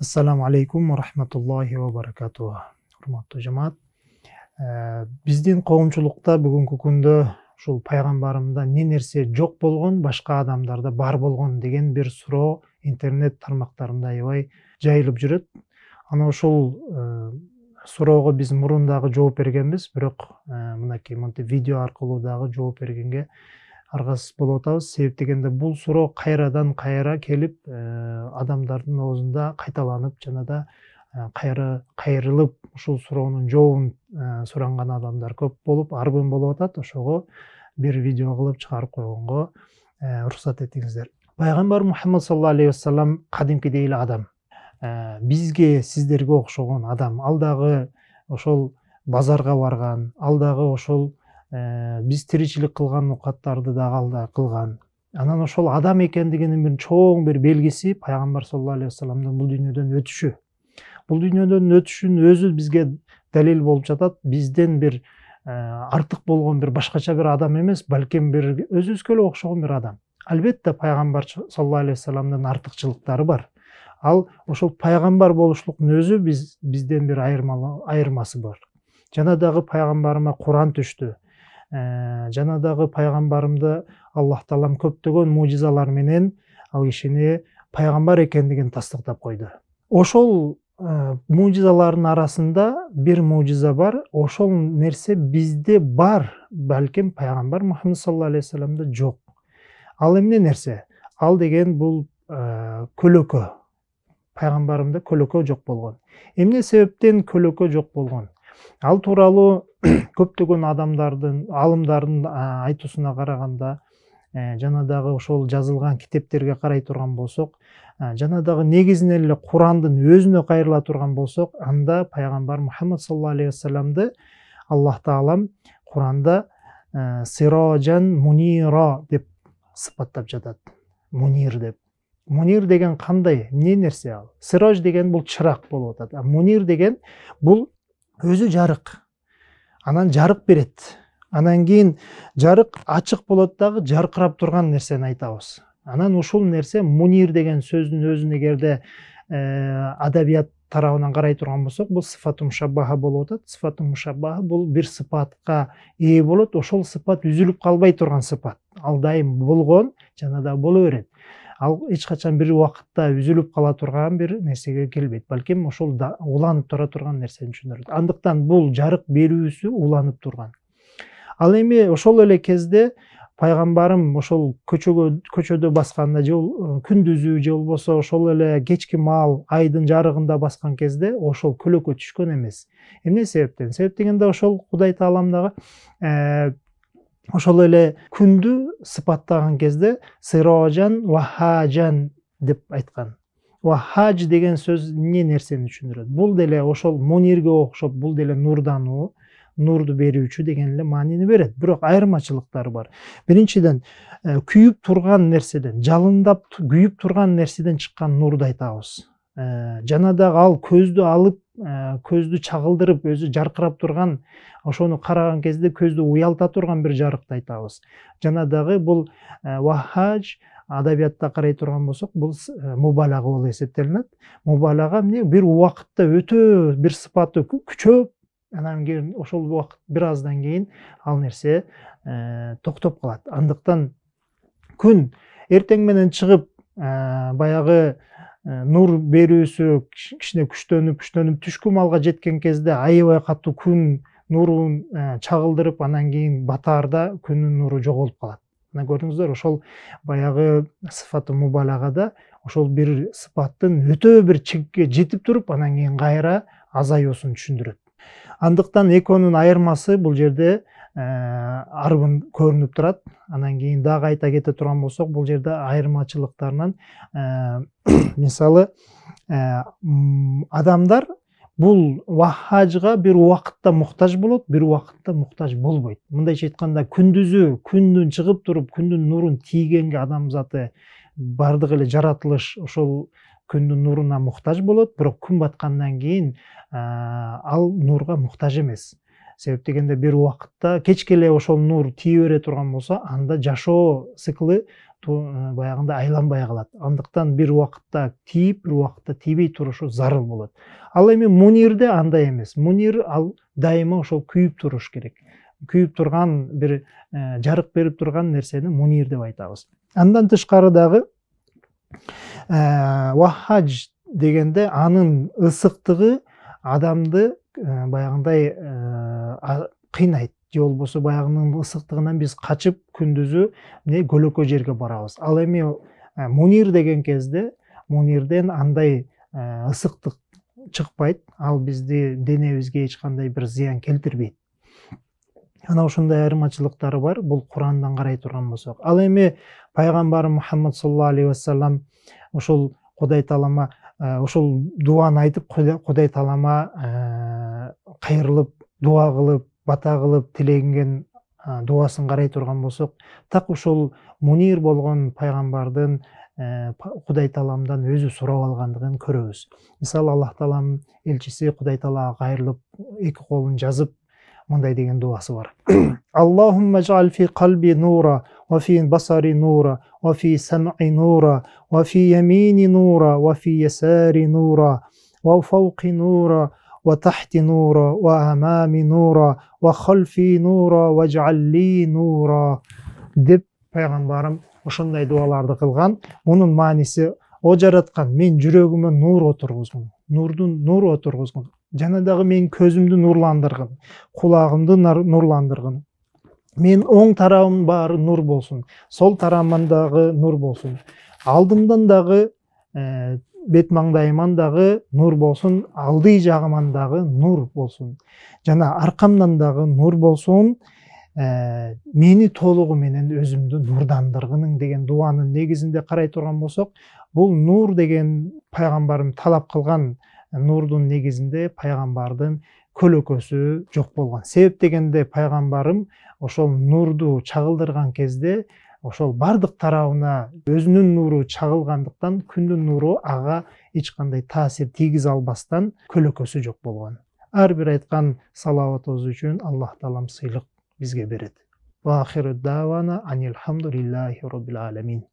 Ассаламу алейкум ва рахматуллахи ва баракатух. Урматтуу жамаат. Биздин коомчулукта бүгүнкү күндө ушул пайгамбарымда эмне нерсе жок болгон, башка адамдарда бар болгон деген бир суроо интернет тармактарында аябай жайылып жүрөт. Ана ушул суроого биз мурун дагы жооп бергенбиз, бирок мынакей монтип видео аркылуу дагы жооп бергенге аргасыз болуп атабыз. Себеп дегенде бул суроо кайрадан кайра келип, адамдардын оозунда кайталанып, жана да кайрылып ушул суроонун жообун суранган адамдар көп болуп, арбын болуп атат. Ошого бир видео кылып чыгарып койгонго уруксат этиңиздер. Пайгамбар Мухаммад саллаллаху алейхи вассалам кадимкидей эле адам. Бизге, сиздерге окшогон адам. Ал дагы ошол базарга барган, ал дагы ошол биз тиричилик кылган укаттарды дагы ал да кылган. Анан ошол адам экендигинин бир чоң бир белгиси пайгамбар саллаллаху алейхи вассаламдын бул дүйнөдөн өтүшү. Бул дүйнөдөн өтүшүнүн өзү бизге далил болуп жатат. Бизден бир артык болгон бир башкача бир адам эмес, балким бир өзүбүзгө эле окшогон бир адам. Албетте пайгамбар саллаллаху алейхи вассаламдын артыкчылыктары бар. Ал ошол пайгамбар болушлуктун өзү бизден бир айырмасы бар. Жана дагы пайгамбарыма Куран түштү. Жана дагы пайгамбарымды Аллах Таалам көптөгөн мужизалар менен ал кишини пайгамбар экендигин тастыктап койду. Ошол мужизалардын арасында бир мужиза бар. Ошол нерсе бизде бар, балким пайгамбар Мухаммад саллаллаху алейхи вассаламда жок. Ал эмне нерсе? Ал деген бул көлөкө. Пайгамбарымда көлөкө жок болгон. Эмне себептен көлөкө жок болгон? Ал тууралуу көптөгөн адамдардын, алымдардын айтуусуна караганда, жана дагы ошол жазылган китептерге карай турган болсок, жана дагы негизинен эле Курандын өзүнө кайрыла турган болсок, анда пайгамбар Мухаммад саллаллаху алейхи вассаламды Аллах Таалам Куранда сираджан мунира деп сыпаттап жатат. Мунир деп. Мунир деген кандай? Эмне нерсе ал? Сираж деген бул чырак болуп атат. Мунир деген бул өзү жарык. Анан жарык берет. Анан кийин жарык ачык болот дагы, жаркырап турган нерсени айтабыз. Анан ушул нерсе мунир деген сөздүн өзүн эгерде адабият тарабынан карай турган болсок, бул сыфату мушаббаха болуп атат. Сыфату мушаббаха бул бир сыпатка ээ болот. Ошол сыпат үзүлүп калбай турган сыпат. Ал дайым болгон, жана да боло берет. Ал эч качан бир убакытта үзүлүп кала турган бир нерсеге келбейт. Балким ошол уланып тура турган нерсени түшүндүрөт. Андыктан бул жарык берүүсү уланып турган. Ал эми ошол эле кезде пайгамбарым ошол көчөдө басканда же күндүзү же болбосо ошол эле кечки маал айдын жарыгында баскан кезде ошол көлөкө түшкөн эмес. Эмне себептен? Себеп дегенде ошол Кудай Таалам дагы ошол эле күндү сыпаттаган кезде сираджан ва хаджан деп айткан. Ва хадж деген сөз эмне нерсени түшүндүрөт? Бул деле ошол мунирге окшоп, бул деле нурдануу, нурду берүүчү деген эле маанини берет. Бирок айырмачылыктары бар. Биринчиден, күйүп турган нерседен, жалындап күйүп турган нерседен чыккан нурду айтабыз. Жана дагы ал көздү алып, көздү чагылдырып, өзү жаркырап турган, ошону караган кезде көздү уялта турган бир жарыкты айтабыз. Жана дагы бул вахадж адабиятта карай турган болсок, бул мубалага болуп эсептелинет. Мубалага эмне? Бир убакытта өтө бир сыпаты күчөп, анан кийин ошол убакыт бир аздан кийин ал нерсе токтоп калат. Андыктан күн эртең менен чыгып, баягы нур берүүсү кичине күчтөнүп түшкү маалга жеткен кезде аябай катуу күн нурун чагылдырып, анан кийин батаарда күнүн нуру жоголуп калат. Мына көрдүңүздөр, ошол баягы сыфаты мубалагада ошол бир сыпаттын өтө бир чекке жетип туруп, анан кийин кайра азаюусун түшүндүрөт. Андыктан экөөнүн айырмасы бул жерде арбын көрүнүп турат. Анан кийин дагы айта кете турган болсок, бул жерде айырмачылыктарынан мисалы адамдар бул вахажга бир убакытта муктаж болот, бир убакытта муктаж болбойт. Мындайча айтканда, күндүзү күндүн чыгып туруп, күндүн нурун тийгенге адамзаты бардык эле жаратылыш ошол күндүн нуруна муктаж болот, бирок күн баткандан кийин ал нурга муктаж эмес. Себеп дегенде бир убакытта кечке эле ошол нур тие бере турган болсо, анда жашоо циклы баягында айланбай калат. Андыктан бир убакытта тийип, бир убакытта тийбей турушу зарыл болот. Ал эми мунирде андай эмес. Мунир ал дайыма ошол күйүп туруш керек. Күйүп турган бир жарык берип турган нерсени мунир деп айтабыз. Андан тышкары дагы ваххаж дегенде анын ысыктыгы адамды баягындай кыйнайт. Же болбосо баягынын ысыктыгынан биз качып күндүзү көлөкө жерге барабыз. Ал эми мунир деген кезде мунирден андай ысыктык чыкпайт. Ал бизди денебизге эч кандай бир зыян келтирбейт. Ана ушундай айырмачылыктары бар. Бул Курандан карай турган болсок. Ал эми пайгамбар Мухаммад саллаллаху алейхи вассалам ошол Кудай таалама ошол дуаны айтып, Кудай таалама кайрылып, дуа кылып, бата кылып, тилеген дуасын карай турган болсок, так ошол мунир болгон пайгамбардын Кудай тааламдан өзү сурап алгандыгын көрөбүз. Мисалы Аллах тааланын элчиси Кудай таалага кайрылып, эки колун жазып мындай деген дуасы бар. Аллахумма жа'ал фи қалби нура, ва фи басари нура, ва фи сам'i нура, ва фи ямини нура, ва фи ясари нура, ва фауқи нура, ва тахти нура, ва амами нура, ва халфи нура, ва жа'ал ли нура деп пайгамбарым ошондой дуаларды кылган. Мунун мааниси: о жараткан, мен жүрөгүмө нур отургузгун, нур отургузгун. Жана дагы мен көзүмдү нурландыргын, кулагымды нурландыргын. Мен оң тарабым баары нур болсун, сол тарабыман дагы нур болсун. Алдымдан дагы, бет маңдайыман дагы нур болсун, алды жагыман дагы нур болсун. Жана аркамдан дагы нур болсун. Мени толугу менен өзүмдү нурдандыргының деген дуанын негизинде карай турган болсок, бул нур деген пайгамбарым талап кылган нурдун негизинде пайгамбардын көлөкөсү жок болгон. Себеп дегенде пайгамбарым ошол нурду чагылдырган кезде ошол бардык тарабына өзүнүн нуру чагылгандыктан күндүн нуру ага эч кандай таасир тийгизе албастан көлөкөсү жок болгон. Ар бир айткан салаватыбыз үчүн Аллах таалам сыйлык бизге берет. Ва ахиру давана анил хамдулиллахи роббил аламин.